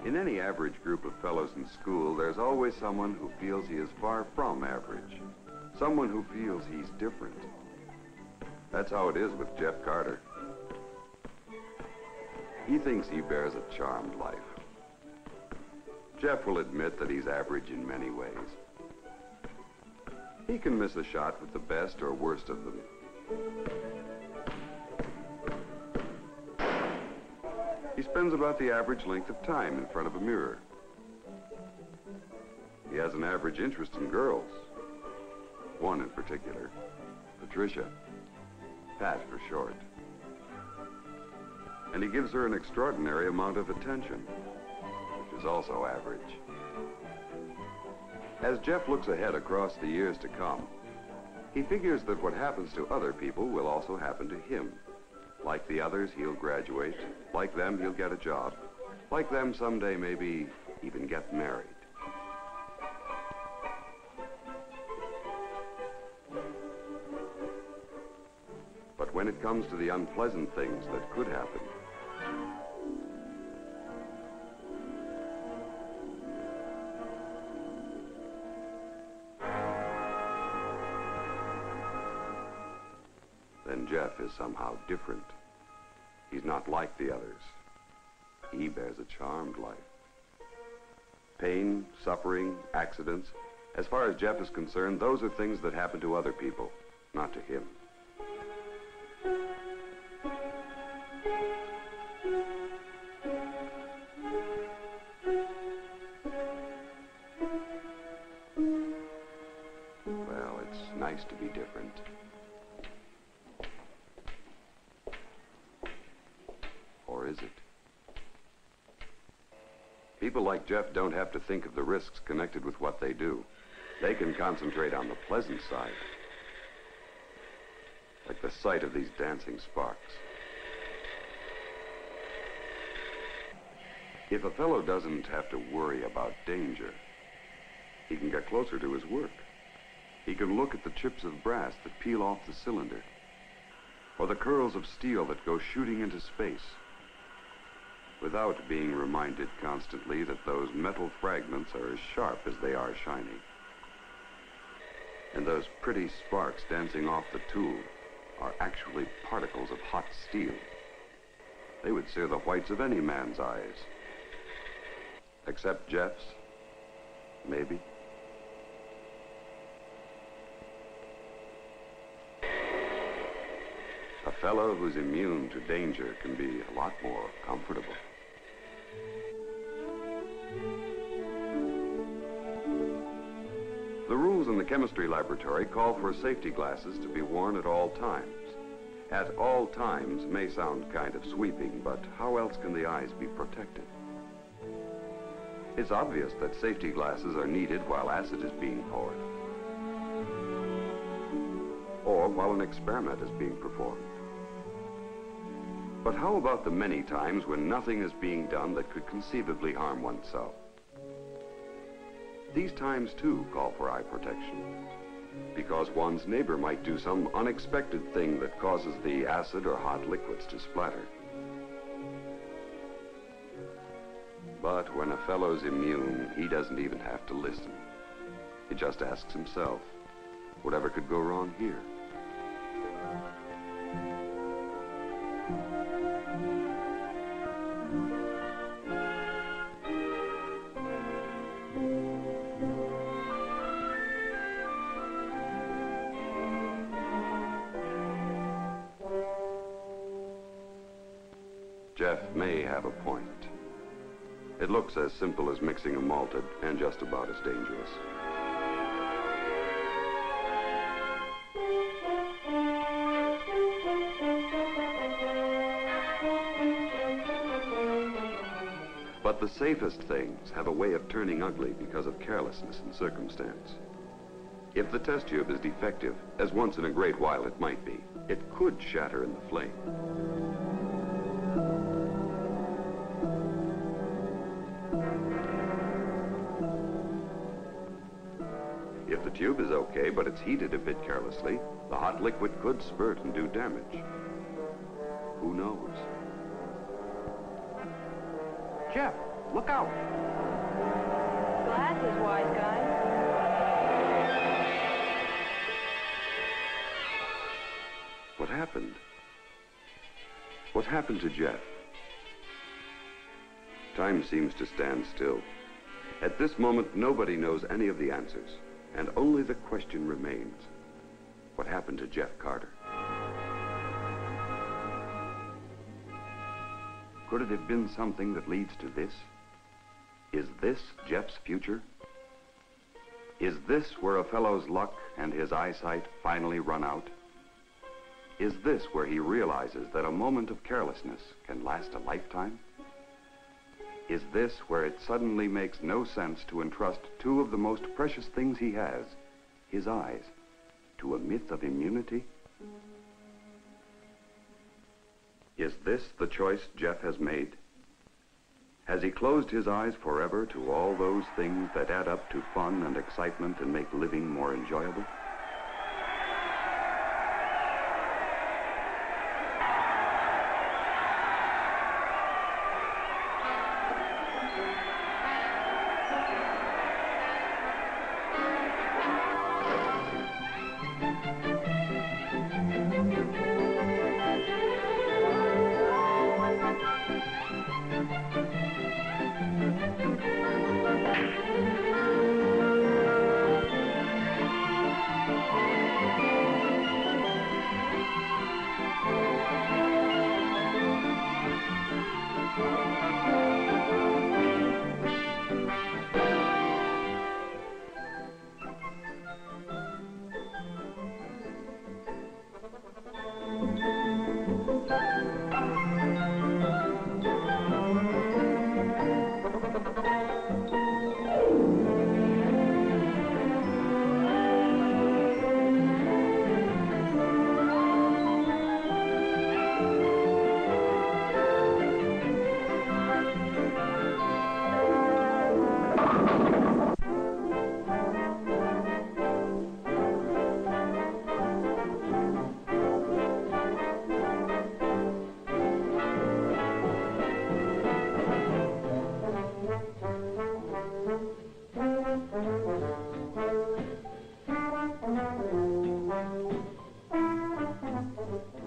In any average group of fellows in school, there's always someone who feels he is far from average. Someone who feels he's different. That's how it is with Jeff Carter. He thinks he bears a charmed life. Jeff will admit that he's average in many ways. He can miss a shot with the best or worst of them. He spends about the average length of time in front of a mirror. He has an average interest in girls. One in particular, Patricia. Pat for short. And he gives her an extraordinary amount of attention, which is also average. As Jeff looks ahead across the years to come, he figures that what happens to other people will also happen to him. Like the others, he'll graduate. Like them, he'll get a job. Like them, someday, maybe even get married. But when it comes to the unpleasant things that could happen, then Jeff is somehow different. He's not like the others. He bears a charmed life. Pain, suffering, accidents, as far as Jeff is concerned, those are things that happen to other people, not to him. Well, it's nice to be different. Or is it? People like Jeff don't have to think of the risks connected with what they do. They can concentrate on the pleasant side. Like the sight of these dancing sparks. If a fellow doesn't have to worry about danger, he can get closer to his work. He can look at the chips of brass that peel off the cylinder, or the curls of steel that go shooting into space, without being reminded constantly that those metal fragments are as sharp as they are shiny. And those pretty sparks dancing off the tool are actually particles of hot steel. They would sear the whites of any man's eyes. Except Jeff's, maybe. A fellow who's immune to danger can be a lot more comfortable. The rules in the chemistry laboratory call for safety glasses to be worn at all times. At all times may sound kind of sweeping, but how else can the eyes be protected? It's obvious that safety glasses are needed while acid is being poured, or while an experiment is being performed. But how about the many times when nothing is being done that could conceivably harm oneself? These times, too, call for eye protection, because one's neighbor might do some unexpected thing that causes the acid or hot liquids to splatter. But when a fellow's immune, he doesn't even have to listen. He just asks himself, whatever could go wrong here? Jeff may have a point. It looks as simple as mixing a malted and just about as dangerous. But the safest things have a way of turning ugly because of carelessness and circumstance. If the test tube is defective, as once in a great while it might be, it could shatter in the flame. If the tube is okay, but it's heated a bit carelessly, the hot liquid could spurt and do damage. Who knows? Jeff, look out! Glasses, wise guy. What happened? What happened to Jeff? Time seems to stand still. At this moment, nobody knows any of the answers, and only the question remains. What happened to Jeff Carter? Could it have been something that leads to this? Is this Jeff's future? Is this where a fellow's luck and his eyesight finally run out? Is this where he realizes that a moment of carelessness can last a lifetime? Is this where it suddenly makes no sense to entrust two of the most precious things he has, his eyes, to a myth of immunity? Is this the choice Jeff has made? Has he closed his eyes forever to all those things that add up to fun and excitement and make living more enjoyable?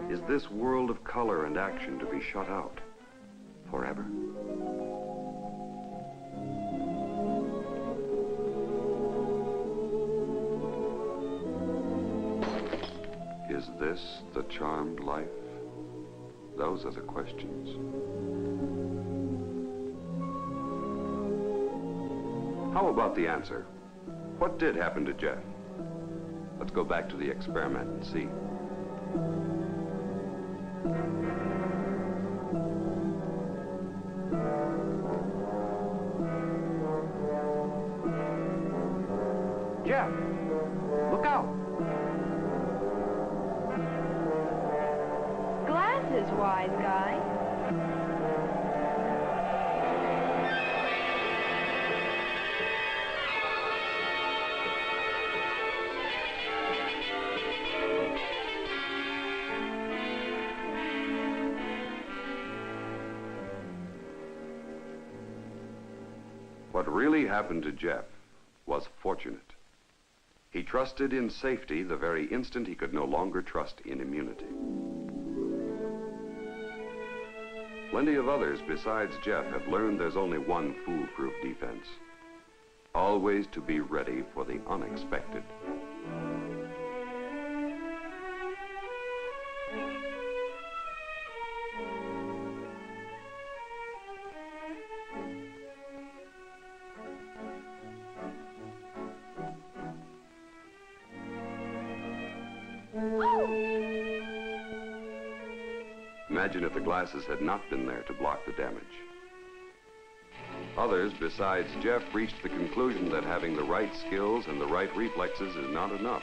Is this world of color and action to be shut out forever? Is this the charmed life? Those are the questions. How about the answer? What did happen to Jeff? Let's go back to the experiment and see. Jeff, look out! Glasses, wise guy. What really happened to Jeff was fortunate. He trusted in safety the very instant he could no longer trust in immunity. Plenty of others besides Jeff have learned there's only one foolproof defense. Always to be ready for the unexpected. Imagine if the glasses had not been there to block the damage. Others, besides Jeff, reached the conclusion that having the right skills and the right reflexes is not enough.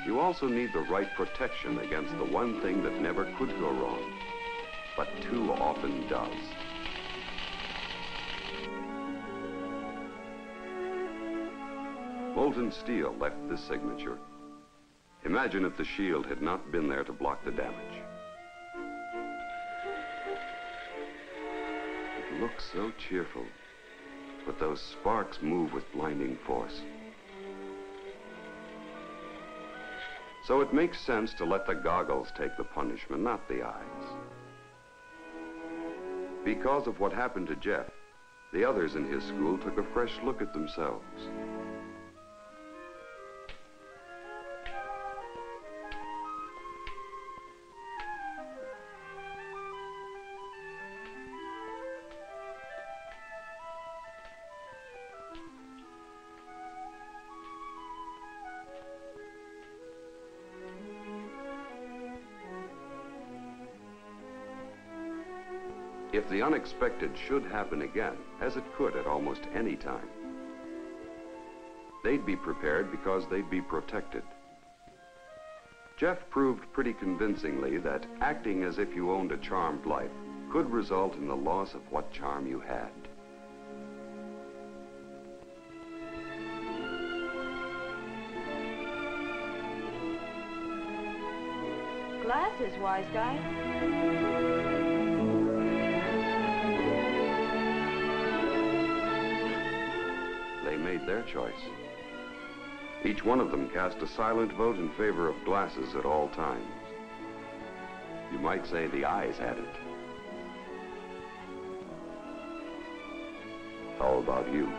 You also need the right protection against the one thing that never could go wrong, but too often does. Molten steel left this signature. Imagine if the shield had not been there to block the damage. It looks so cheerful, but those sparks move with blinding force. So it makes sense to let the goggles take the punishment, not the eyes. Because of what happened to Jeff, the others in his school took a fresh look at themselves. If the unexpected should happen again, as it could at almost any time, they'd be prepared because they'd be protected. Jeff proved pretty convincingly that acting as if you owned a charmed life could result in the loss of what charm you had. Glasses, wise guy. They made their choice. Each one of them cast a silent vote in favor of glasses at all times. You might say the eyes had it. How about you?